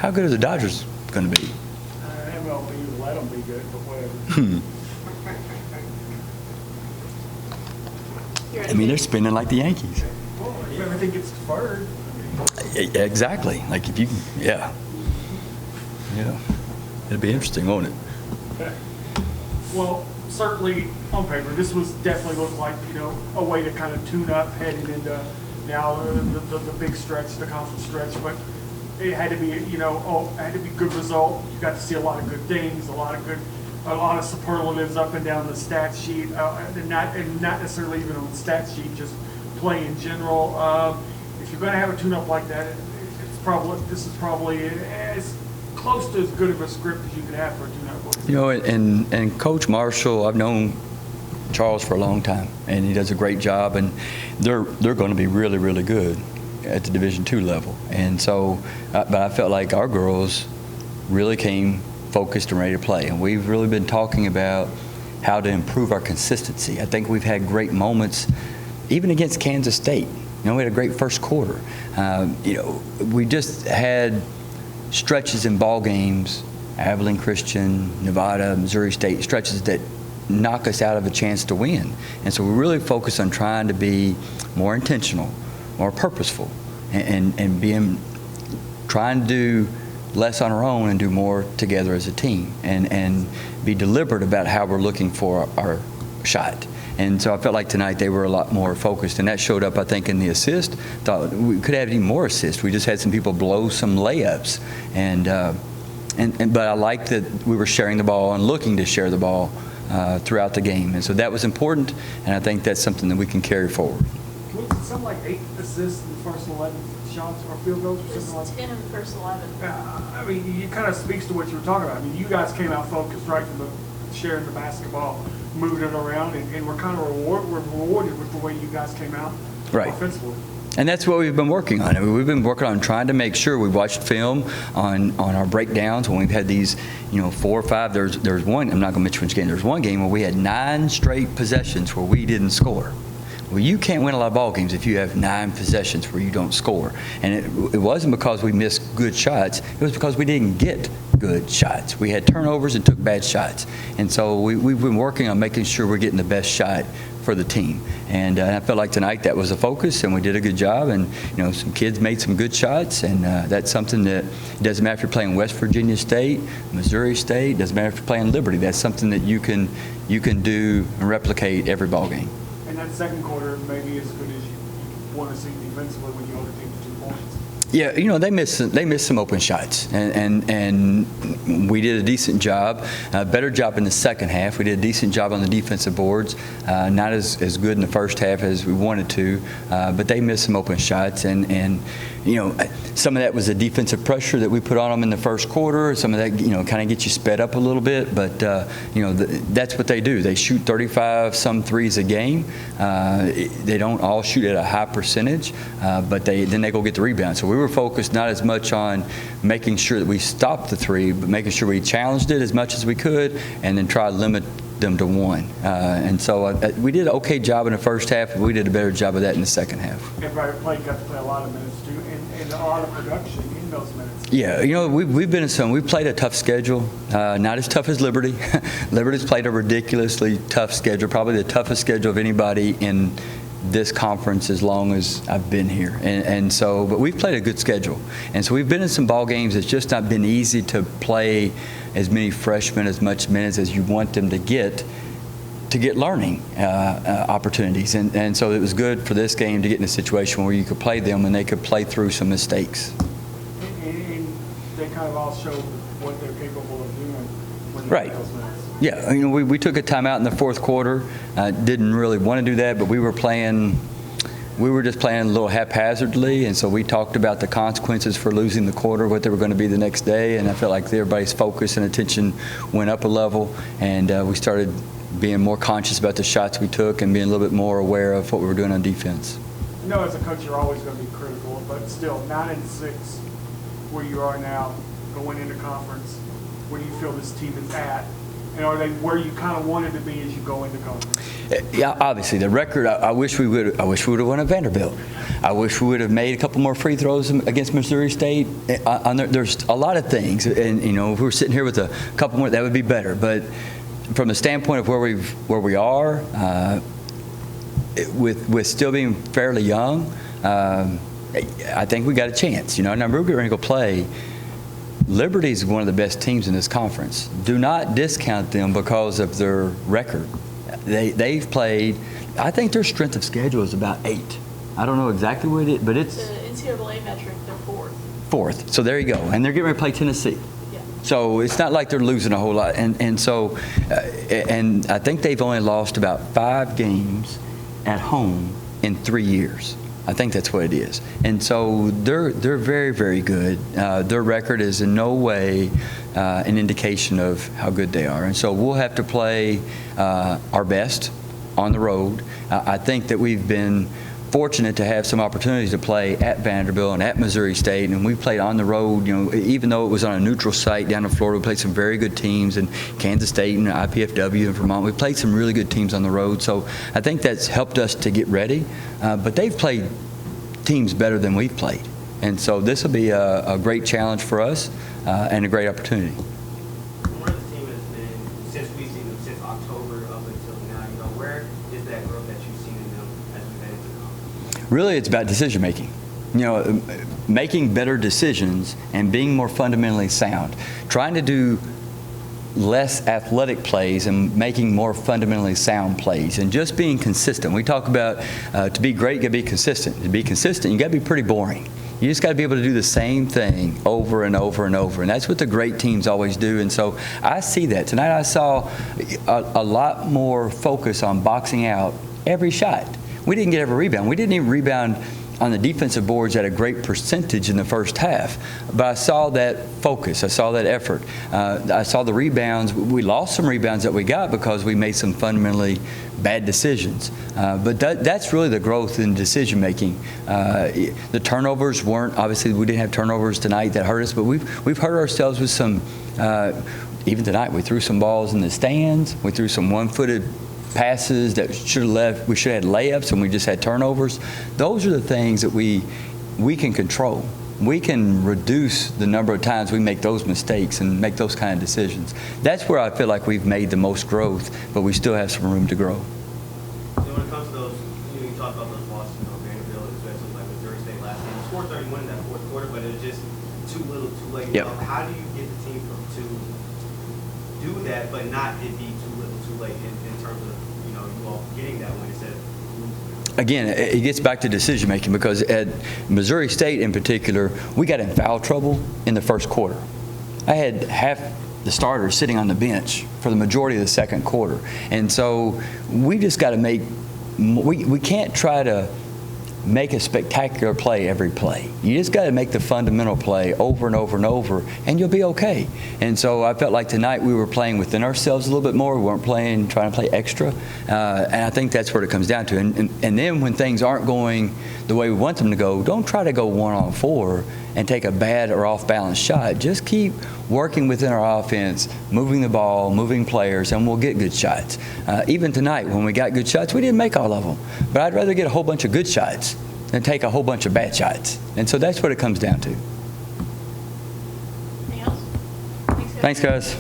How good are the Dodgers going to be? MLB let them be good, but whatever. I mean, they're spinning like the Yankees. Well, if everything gets deferred. Exactly. Like if you, yeah. It'll be interesting, won't it? Okay. Well, certainly on paper, this was definitely looked like, a way to kind of tune up heading into now the big stretch, the conference stretch, but it had to be, it had to be good result. You got to see a lot of good things, a lot of superlatives up and down the stat sheet, and not necessarily even on the stat sheet, just play in general. If you're going to have a tune-up like that, this is probably as close to as good of a script as you could have for a tune-up. And Coach Marshall, I've known Charles for a long time, and he does a great job, and they're going to be really, really good at the Division II level. And so, but I felt like our girls really came focused and ready to play, and we've really been talking about how to improve our consistency. I think we've had great moments, even against Kansas State. We had a great first quarter. We just had stretches in ball games, Abilene Christian, Nevada, Missouri State, stretches that knock us out of a chance to win. And so we really focus on trying to be more intentional, more purposeful, and trying to do less on our own and do more together as a team, and be deliberate about how we're looking for our shot. And so I felt like tonight they were a lot more focused, and that showed up, I think, in the assist. Thought we could have even more assists. We just had some people blow some layups, but I liked that we were sharing the ball and looking to share the ball throughout the game, and so that was important, and I think that's something that we can carry forward. Was it something like 8 assists in the first 11 shots or field goals or something like that? 10 in the first 11. I mean, it kind of speaks to what you were talking about. I mean, you guys came out focused right from the sharing the basketball, moving it around, and we're kind of rewarded with the way you guys came out offensively. And that's what we've been working on. I mean, we've been working on trying to make sure we've watched film on our breakdowns when we've had these, 4 or 5. There's one, I'm not going to mention which game. There's one game where we had 9 straight possessions where we didn't score. Well, you can't win a lot of ball games if you have 9 possessions where you don't score. And it wasn't because we missed good shots. It was because we didn't get good shots. We had turnovers and took bad shots. And so we've been working on making sure we're getting the best shot for the team. And I felt like tonight that was a focus, and we did a good job. And, some kids made some good shots, and that's something that doesn't matter if you're playing West Virginia State, Missouri State, doesn't matter if you're playing Liberty. That's something that you can do and replicate every ball game. And that second quarter maybe as good as you want to see defensively when you hold a team to 2 points. Yeah, they missed some open shots, and we did a decent job, better job in the second half. We did a decent job on the defensive boards, not as good in the first half as we wanted to, but they missed some open shots, and some of that was the defensive pressure that we put on them in the first quarter. Some of that, kind of gets you sped up a little bit, but that's what they do. They shoot 35 some threes a game. They don't all shoot at a high percentage, but then they go get the rebound. So we were focused not as much on making sure that we stopped the 3, but making sure we challenged it as much as we could, and then try to limit them to 1. And so we did an okay job in the first half, but we did a better job of that in the second half. Everybody got to play a lot of minutes too, and a lot of production in those minutes. Yeah, we've played a tough schedule, not as tough as Liberty. Liberty's played a ridiculously tough schedule, probably the toughest schedule of anybody in this conference as long as I've been here, and so, but we've played a good schedule, and so we've been in some ball games. It's just not been easy to play as many freshmen as much minutes as you want them to get learning opportunities, and so it was good for this game to get in a situation where you could play them and they could play through some mistakes. And they kind of all showed what they're capable of doing when they play those minutes. Yeah, we took a timeout in the fourth quarter. Didn't really want to do that, but we were just playing a little haphazardly, and so we talked about the consequences for losing the quarter, what they were going to be the next day, and I felt like everybody's focus and attention went up a level, and we started being more conscious about the shots we took and being a little bit more aware of what we were doing on defense. As a coach, you're always going to be critical, but still, 9-6, where you are now, going into conference, where do you feel this team is at And are they where you kind of wanted to be as you go into conference? Yeah, obviously the record. I wish we would have won at Vanderbilt. I wish we would have made a couple more free throws against Missouri State. There's a lot of things, and if we were sitting here with a couple more, that would be better. But from the standpoint of where we are, with still being fairly young, I think we got a chance. Now we're going to go play. Liberty is one of the best teams in this conference. Do not discount them because of their record. They've played, I think their strength of schedule is about 8. I don't know exactly what it is, but it's the NCAA metric, they're 4th. 4th. So there you go. And they're getting ready to play Tennessee. Yeah. So it's not like they're losing a whole lot. And so, and I think they've only lost about 5 games at home in 3 years. I think that's what it is. And so they're very, very good. Their record is in no way an indication of how good they are. And so we'll have to play our best on the road. I think that we've been fortunate to have some opportunities to play at Vanderbilt and at Missouri State, and we played on the road. Even though it was on a neutral site down in Florida, we played some very good teams in Kansas State and IPFW and Vermont. We played some really good teams on the road, so I think that's helped us to get ready. But they've played teams better than we've played, and so this will be a great challenge for us and a great opportunity. Where the team has been since we've seen them since October up until now, where is that growth that you've seen in them as we've headed to the conference? Really, it's about decision making. Making better decisions and being more fundamentally sound. Trying to do less athletic plays and making more fundamentally sound plays, and just being consistent. We talk about to be great, you got to be consistent. To be consistent, you got to be pretty boring. You just got to be able to do the same thing over and over and over, and that's what the great teams always do. And so I see that tonight. I saw a lot more focus on boxing out every shot. We didn't get every rebound. We didn't even rebound on the defensive boards at a great percentage in the first half. But I saw that focus. I saw that effort. I saw the rebounds. We lost some rebounds that we got because we made some fundamentally bad decisions. But that's really the growth in decision making. The turnovers weren't, obviously we didn't have turnovers tonight that hurt us, but we've hurt ourselves with some, even tonight we threw some balls in the stands. We threw some one-footed passes that should have left. We should have had layups, and we just had turnovers. Those are the things that we can control. We can reduce the number of times we make those mistakes and make those kind of decisions. That's where I feel like we've made the most growth, but we still have some room to grow. So when it comes to those, you talk about those losses, Vanderbilt, especially like Missouri State last game. You scored 31 in that fourth quarter, but it was just too little, too late. Yep. How do you get the team to do that, but not it be too little, too late in terms of you all getting that win instead of Again, it gets back to decision making, because at Missouri State in particular, we got in foul trouble in the first quarter. I had half the starters sitting on the bench for the majority of the second quarter. And so we just got to we can't try to make a spectacular play every play. You just got to make the fundamental play over and over and over, and you'll be okay. And so I felt like tonight we were playing within ourselves a little bit more. We weren't trying to play extra. And I think that's what it comes down to. And then when things aren't going the way we want them to go, don't try to go 1-on-4 and take a bad or off-balance shot. Just keep working within our offense, moving the ball, moving players, and we'll get good shots. Even tonight, when we got good shots, we didn't make all of them. But I'd rather get a whole bunch of good shots than take a whole bunch of bad shots. And so that's what it comes down to. Anything else? Thanks, guys.